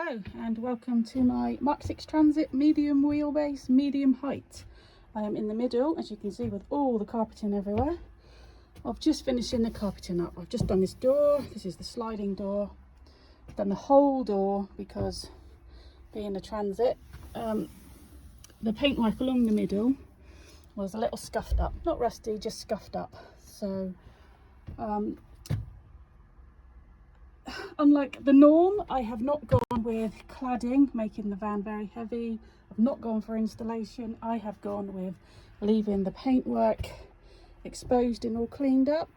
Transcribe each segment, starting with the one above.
Hello and welcome to my Mk6 Transit medium wheelbase, medium height. I am in the middle, as you can see, with all the carpeting everywhere. I've just finishing the carpeting up. I've just done this door. This is the sliding door. I've done the whole door because being a transit, the paintwork along the middle was a little scuffed up. Not rusty, just scuffed up. So unlike the norm, I have not gone with cladding, making the van very heavy. I've not gone for installation. I have gone with leaving the paintwork exposed and all cleaned up.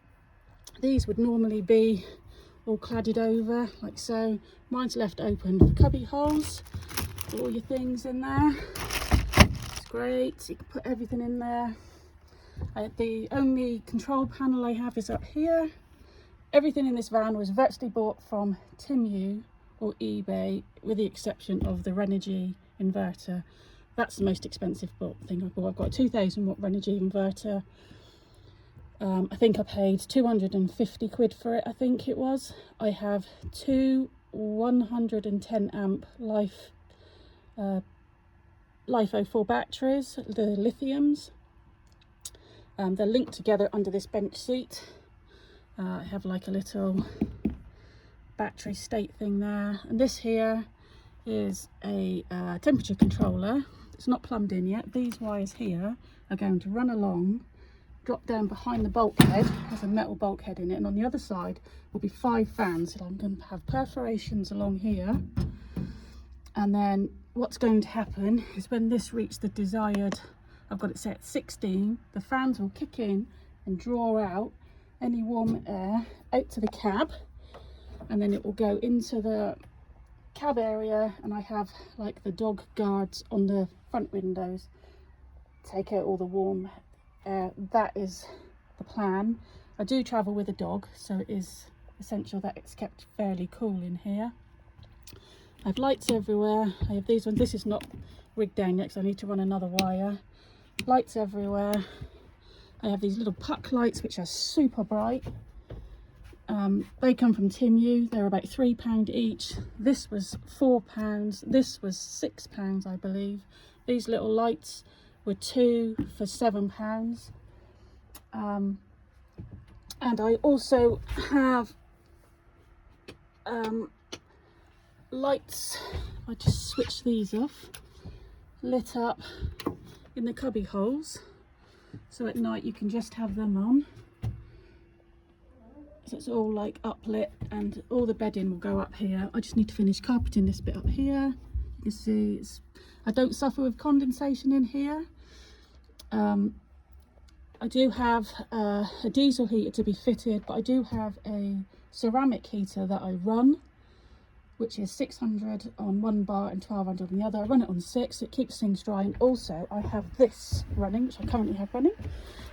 These would normally be all cladded over, like so. Mine's left open for cubby holes, all your things in there. It's great, you can put everything in there. The only control panel I have is up here. Everything in this van was virtually bought from Temu or eBay, with the exception of the Renogy inverter. That's the most expensive thing I bought. I've got a 2000 watt Renogy inverter. I think I paid 250 quid for it, I think it was. I have two 110 amp Life 04 batteries, the lithiums. They're linked together under this bench seat. I have like a little battery state thing there, and this here is a temperature controller. It's not plumbed in yet. These wires here are going to run along, drop down behind the bulkhead. There's a metal bulkhead in it, and on the other side will be 5 fans. So I'm going to have perforations along here, and then what's going to happen is when this reaches the desired, I've got it set at 16, the fans will kick in and draw out any warm air out to the cab, and then it will go into the cab area, and I have like the dog guards on the front windows, take out all the warm air. That is the plan. I do travel with a dog, so it is essential that it's kept fairly cool in here. I have lights everywhere. I have these ones. This is not rigged down yet because I need to run another wire. Lights everywhere. I have these little puck lights which are super bright. They come from Temu. They're about £3 each. This was £4. This was £6, I believe. These little lights were 2 for £7. And I also have lights. I just switch these off, lit up in the cubby holes. So at night you can just have them on. So it's all like uplit, and all the bedding will go up here. I just need to finish carpeting this bit up here. You can see I don't suffer with condensation in here. I do have a diesel heater to be fitted, but I do have a ceramic heater that I run, which is 600 on one bar and 1200 on the other. I run it on 6, it keeps things dry. And also I have this running, which I currently have running,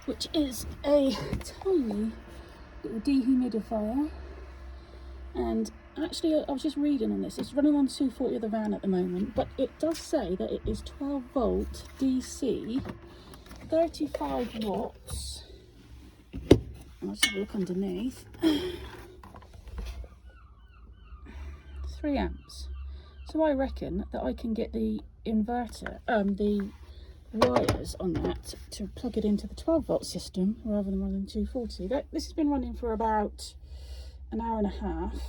which is a tiny little dehumidifier. And actually I was just reading on this, it's running on 240 of the van at the moment, but it does say that it is 12 volt DC, 35 watts. I'll just have a look underneath. 3 amps. So I reckon that I can get the inverter, the wires on that to plug it into the 12 volt system rather than running 240. This has been running for about an hour and a half,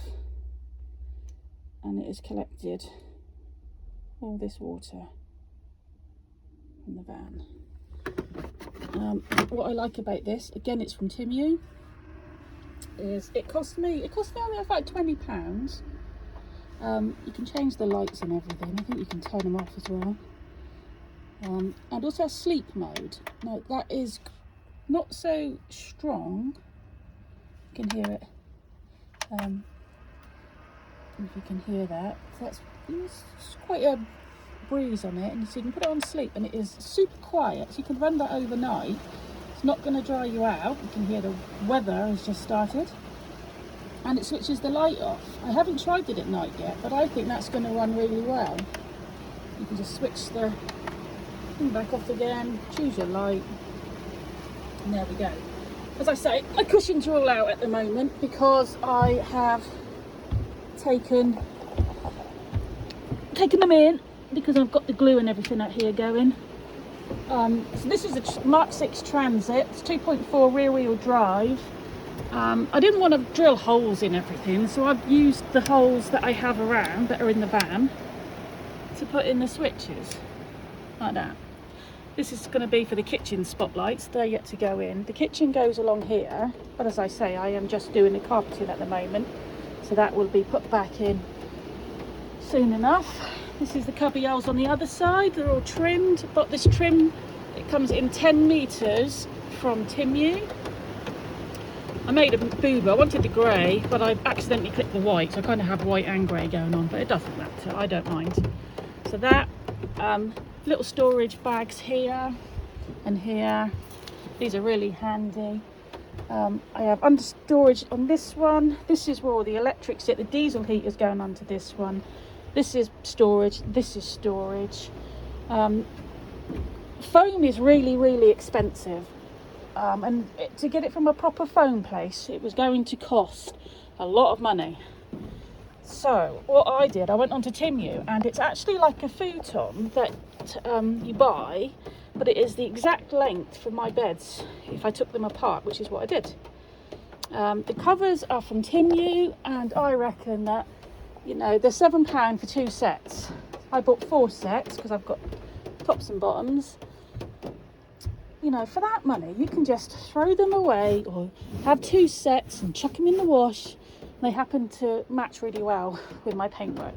and it has collected all this water from the van. What I like about this, again, it's from Temu, is it cost me only about £20. You can change the lights and everything. I think you can turn them off as well. And also a sleep mode. Now that is not so strong. You can hear it. If you can hear that. So it's quite a breeze on it, and so you can put it on sleep, and it is super quiet. So you can run that overnight. It's not going to dry you out. You can hear the weather has just started. And it switches the light off. I haven't tried it at night yet, but I think that's going to run really well. You can just switch the thing back off again, choose your light, and there we go. As I say, my cushions are all out at the moment because I have taken taken them in because I've got the glue and everything out here going. So this is a Mk6 Transit. It's 2.4 rear wheel drive. I didn't want to drill holes in everything, so I've used the holes that I have around that are in the van to put in the switches like that. This is going to be for the kitchen spotlights. They're yet to go in. The kitchen goes along here, but as I say, I am just doing the carpeting at the moment, so that will be put back in soon enough. This is the cubby holes on the other side. They're all trimmed. I've got this trim. It comes in 10 metres from Timu. I made a boober. I wanted the grey, but I accidentally clicked the white, so I kind of have white and grey going on, but it doesn't matter. I don't mind. So that, little storage bags here and here. These are really handy. I have under storage on this one. This is where all the electrics sit. The diesel heater's going onto this one. This is storage. This is storage. Foam is really, really expensive. To get it from a proper foam place, it was going to cost a lot of money. So what I did, I went onto Timu, and it's actually like a futon that you buy, but it is the exact length for my beds if I took them apart, which is what I did. The covers are from Timu, and I reckon that, you know, they're £7 for 2 sets. I bought 4 sets because I've got tops and bottoms. You know, for that money, you can just throw them away or have 2 sets and chuck them in the wash. They happen to match really well with my paintwork.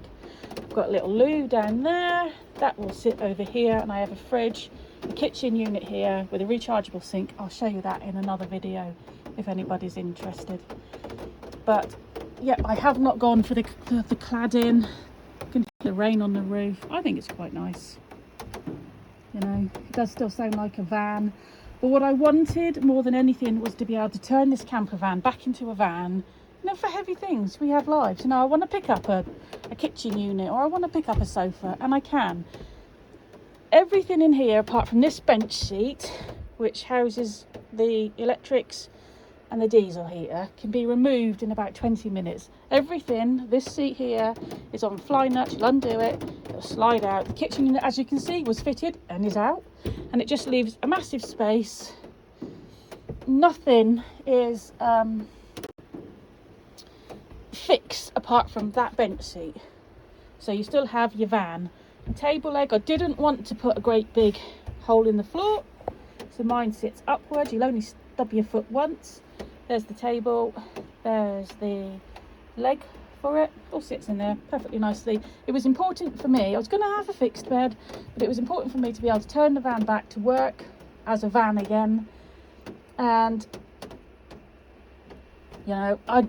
I've got a little loo down there. That will sit over here, and I have a fridge, a kitchen unit here with a rechargeable sink. I'll show you that in another video if anybody's interested. But yeah, I have not gone for the cladding. You can feel the rain on the roof. I think it's quite nice. You know, it does still sound like a van. But what I wanted more than anything was to be able to turn this camper van back into a van. You know, for heavy things, we have lives. You know, I want to pick up a kitchen unit, or I want to pick up a sofa, and I can. Everything in here, apart from this bench seat, which houses the electrics and the diesel heater, can be removed in about 20 minutes. Everything, this seat here is on fly nut. You'll undo it, it'll slide out. The kitchen unit, as you can see, was fitted and is out, and it just leaves a massive space. Nothing is fixed apart from that bench seat, so you still have your van. The table leg, I didn't want to put a great big hole in the floor, so mine sits upwards. You'll only stub your foot once. There's the table, there's the leg for it, all sits in there perfectly nicely. It was important for me, I was going to have a fixed bed, but it was important for me to be able to turn the van back to work as a van again. And you know, I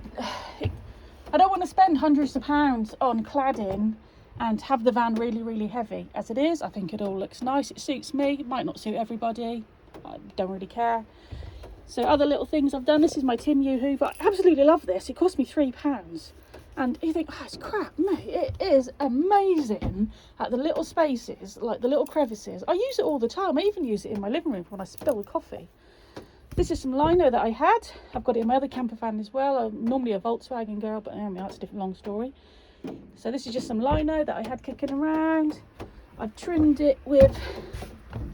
don't want to spend hundreds of pounds on cladding and have the van really, really heavy. As it is, I think it all looks nice. It suits me. It might not suit everybody. I don't really care. So other little things I've done. This is my Timu Hoover. I absolutely love this. It cost me £3. And you think, oh, it's crap. No, it is amazing at the little spaces, like the little crevices. I use it all the time. I even use it in my living room when I spill the coffee. This is some lino that I had. I've got it in my other camper van as well. I'm normally a Volkswagen girl, but that's a different long story. So this is just some lino that I had kicking around. I've trimmed it with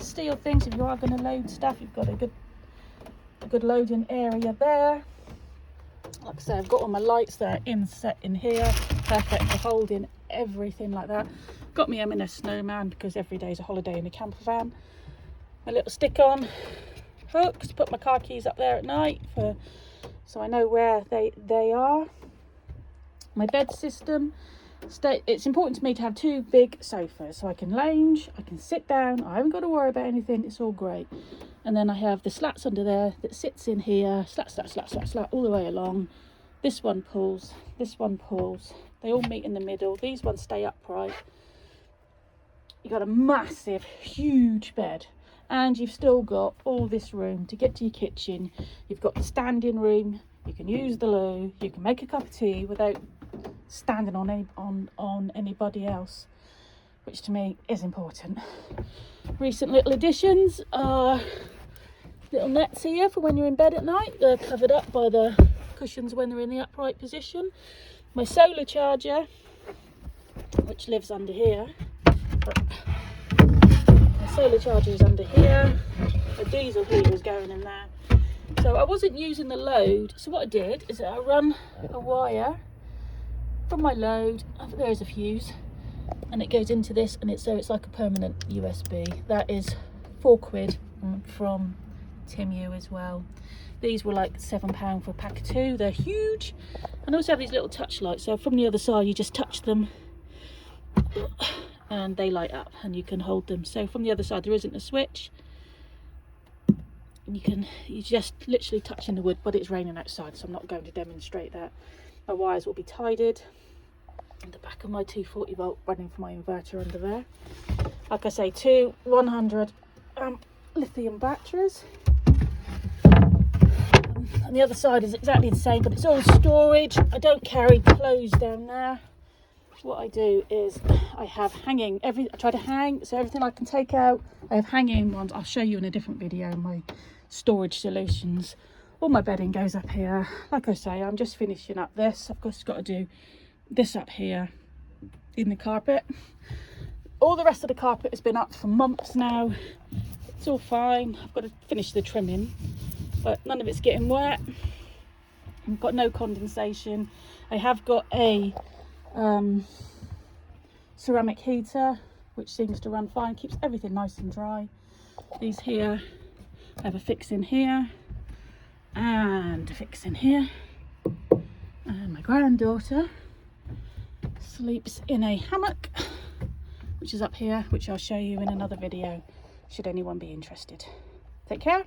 steel things. If you are going to load stuff, you've got a good loading area there. Like I say, I've got all my lights that are inset in here, perfect for holding everything like that. Got me M&S snowman because every day is a holiday in a camper van. My little stick-on hooks to put my car keys up there at night so I know where they are. My bed system, it's important to me to have 2 big sofas so I can lounge, I can sit down, I haven't got to worry about anything, it's all great. And then I have the slats under there that sits in here, slat all the way along. This one pulls, they all meet in the middle. These ones stay upright. You've got a massive, huge bed, and you've still got all this room to get to your kitchen. You've got the standing room, you can use the loo, you can make a cup of tea without standing on anybody else, which to me is important. Recent little additions are little nets here for when you're in bed at night. They're covered up by the cushions when they're in the upright position. My solar charger, which lives under here. The solar charger is under here. A diesel heater is going in there. So I wasn't using the load. So what I did is I run a wire from my load. There's a fuse, and it goes into this, and it's like a permanent USB. That is £4 from Timu as well. These were like £7 for a pack of 2. They're huge, and also have these little touch lights. So from the other side, you just touch them, and they light up, and you can hold them. So from the other side, there isn't a switch. You just literally touching the wood, but it's raining outside, so I'm not going to demonstrate that. My wires will be tidied. And the back of my 240 volt running for my inverter under there. Like I say, 2 100 amp lithium batteries. And the other side is exactly the same, but it's all storage. I don't carry clothes down there. What I do is I have hanging, I try to hang, so everything I can take out, I have hanging ones. I'll show you in a different video my storage solutions. All my bedding goes up here. Like I say, I'm just finishing up this. I've just got to do this up here in the carpet. All the rest of the carpet has been up for months now. It's all fine. I've got to finish the trimming, but none of it's getting wet. I've got no condensation. I have got a ceramic heater, which seems to run fine, keeps everything nice and dry. These here, I have a fix in here and a fix in here. And my granddaughter sleeps in a hammock, which is up here, which I'll show you in another video, should anyone be interested. Take care.